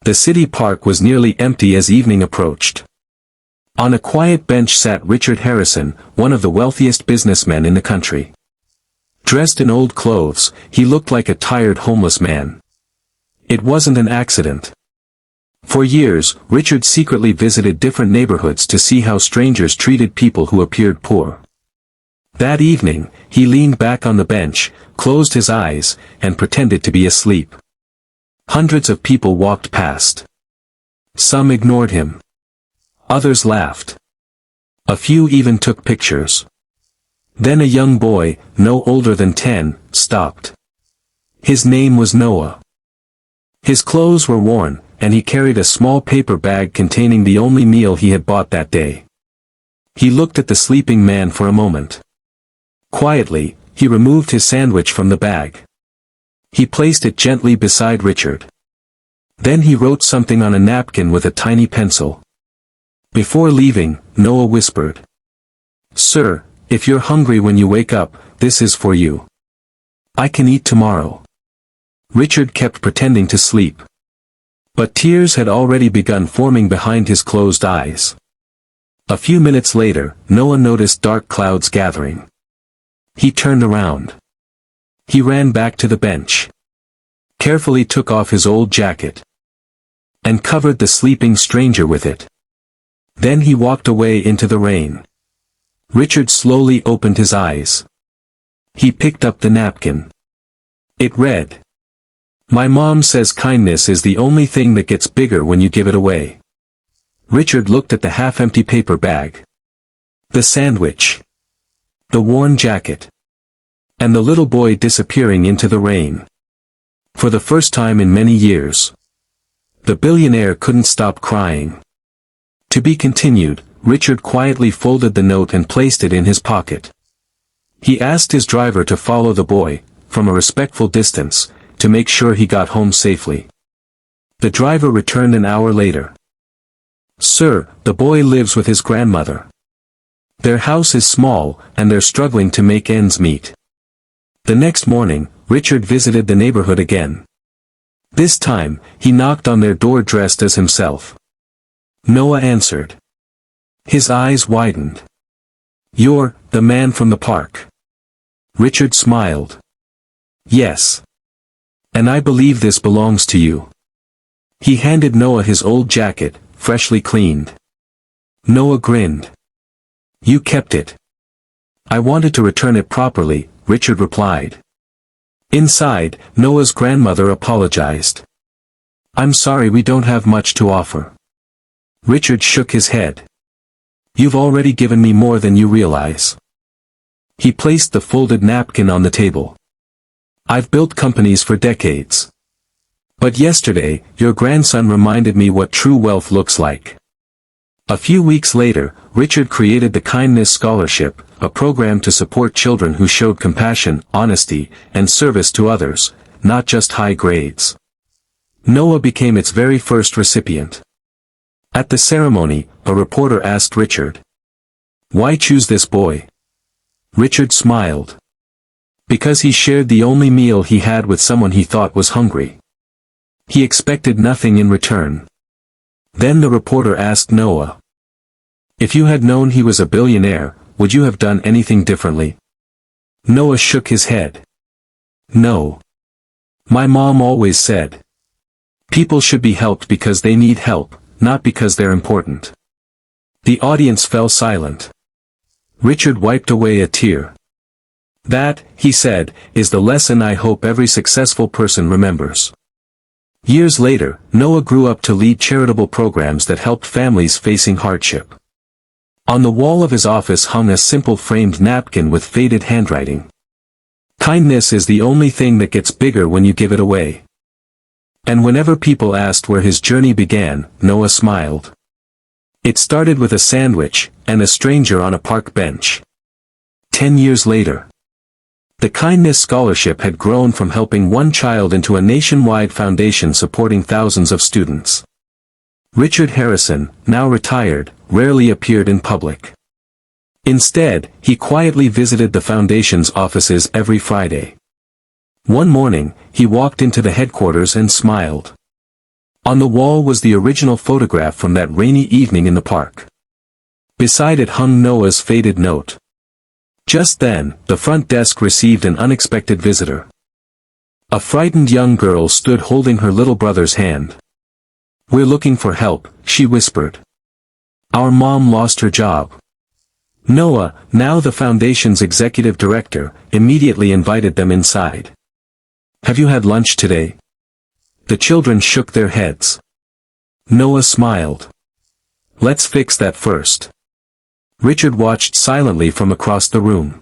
The city park was nearly empty as evening approached. On a quiet bench sat Richard Harrison, one of the wealthiest businessmen in the country. Dressed in old clothes, he looked like a tired homeless man. It wasn't an accident. For years, Richard secretly visited different neighborhoods to see how strangers treated people who appeared poor. That evening, he leaned back on the bench, closed his eyes, and pretended to be asleep. Hundreds of people walked past. Some ignored him. Others laughed. A few even took pictures. Then a young boy, no older than 10, stopped. His name was Noah. His clothes were worn, and he carried a small paper bag containing the only meal he had bought that day. He looked at the sleeping man for a moment. Quietly, he removed his sandwich from the bag. He placed it gently beside Richard. Then he wrote something on a napkin with a tiny pencil. Before leaving, Noah whispered, "Sir, if you're hungry when you wake up, this is for you. I can eat tomorrow." Richard kept pretending to sleep. But tears had already begun forming behind his closed eyes. A few minutes later, Noah noticed dark clouds gathering. He turned around. He ran back to the bench. Carefully took off his old jacket. And covered the sleeping stranger with it. Then he walked away into the rain. Richard slowly opened his eyes. He picked up the napkin. It read, "My mom says kindness is the only thing that gets bigger when you give it away." Richard looked at the half-empty paper bag. The sandwich. The worn jacket. And the little boy disappearing into the rain. For the first time in many years. The billionaire couldn't stop crying. To be continued, Richard quietly folded the note and placed it in his pocket. He asked his driver to follow the boy, from a respectful distance, to make sure he got home safely. The driver returned an hour later. "Sir, the boy lives with his grandmother. Their house is small, and they're struggling to make ends meet." The next morning, Richard visited the neighborhood again. This time, he knocked on their door dressed as himself. Noah answered. His eyes widened. "You're the man from the park." Richard smiled. "Yes. And I believe this belongs to you." He handed Noah his old jacket, freshly cleaned. Noah grinned. "You kept it." "I wanted to return it properly," Richard replied. Inside, Noah's grandmother apologized. "I'm sorry, we don't have much to offer." Richard shook his head. "You've already given me more than you realize." He placed the folded napkin on the table. "I've built companies for decades. But yesterday, your grandson reminded me what true wealth looks like." A few weeks later, Richard created the Kindness Scholarship, a program to support children who showed compassion, honesty, and service to others, not just high grades. Noah became its very first recipient. At the ceremony, a reporter asked Richard, "Why choose this boy?" Richard smiled. "Because he shared the only meal he had with someone he thought was hungry. He expected nothing in return." Then the reporter asked Noah, "If you had known he was a billionaire, would you have done anything differently?" Noah shook his head. "No. My mom always said, people should be helped because they need help, not because they're important." The audience fell silent. Richard wiped away a tear. "That," he said, "is the lesson I hope every successful person remembers." Years later, Noah grew up to lead charitable programs that helped families facing hardship. On the wall of his office hung a simple framed napkin with faded handwriting. "Kindness is the only thing that gets bigger when you give it away." And whenever people asked where his journey began, Noah smiled. It started with a sandwich, and a stranger on a park bench. 10 years later, the Kindness Scholarship had grown from helping one child into a nationwide foundation supporting thousands of students. Richard Harrison, now retired, rarely appeared in public. Instead, he quietly visited the foundation's offices every Friday. One morning, he walked into the headquarters and smiled. On the wall was the original photograph from that rainy evening in the park. Beside it hung Noah's faded note. Just then, the front desk received an unexpected visitor. A frightened young girl stood holding her little brother's hand. "We're looking for help," she whispered. "Our mom lost her job." Noah, now the foundation's executive director, immediately invited them inside. "Have you had lunch today?" The children shook their heads. Noah smiled. "Let's fix that first." Richard watched silently from across the room.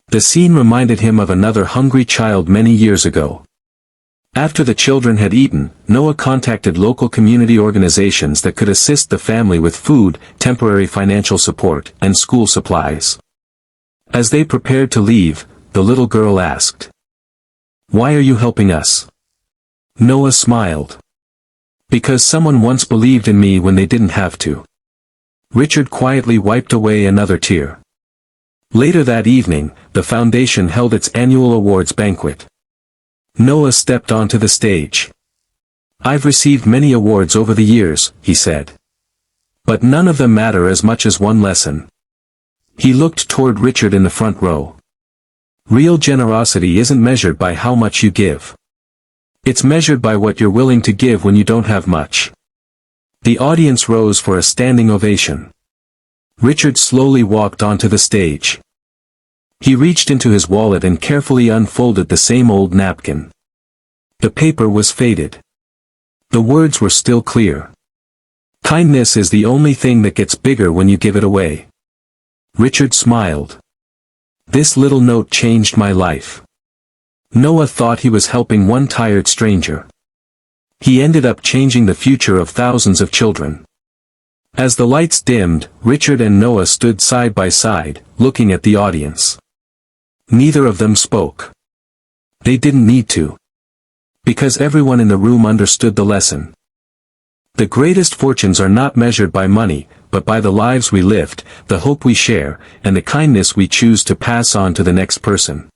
The scene reminded him of another hungry child many years ago. After the children had eaten, Noah contacted local community organizations that could assist the family with food, temporary financial support, and school supplies. As they prepared to leave, the little girl asked, "Why are you helping us?" Noah smiled. "Because someone once believed in me when they didn't have to." Richard quietly wiped away another tear. Later that evening, the foundation held its annual awards banquet. Noah stepped onto the stage. "I've received many awards over the years," he said. "But none of them matter as much as one lesson." He looked toward Richard in the front row. "Real generosity isn't measured by how much you give. It's measured by what you're willing to give when you don't have much." The audience rose for a standing ovation. Richard slowly walked onto the stage. He reached into his wallet and carefully unfolded the same old napkin. The paper was faded. The words were still clear. "Kindness is the only thing that gets bigger when you give it away." Richard smiled. "This little note changed my life." Noah thought he was helping one tired stranger. He ended up changing the future of thousands of children. As the lights dimmed, Richard and Noah stood side by side, looking at the audience. Neither of them spoke. They didn't need to. Because everyone in the room understood the lesson. The greatest fortunes are not measured by money, but by the lives we live, the hope we share, and the kindness we choose to pass on to the next person.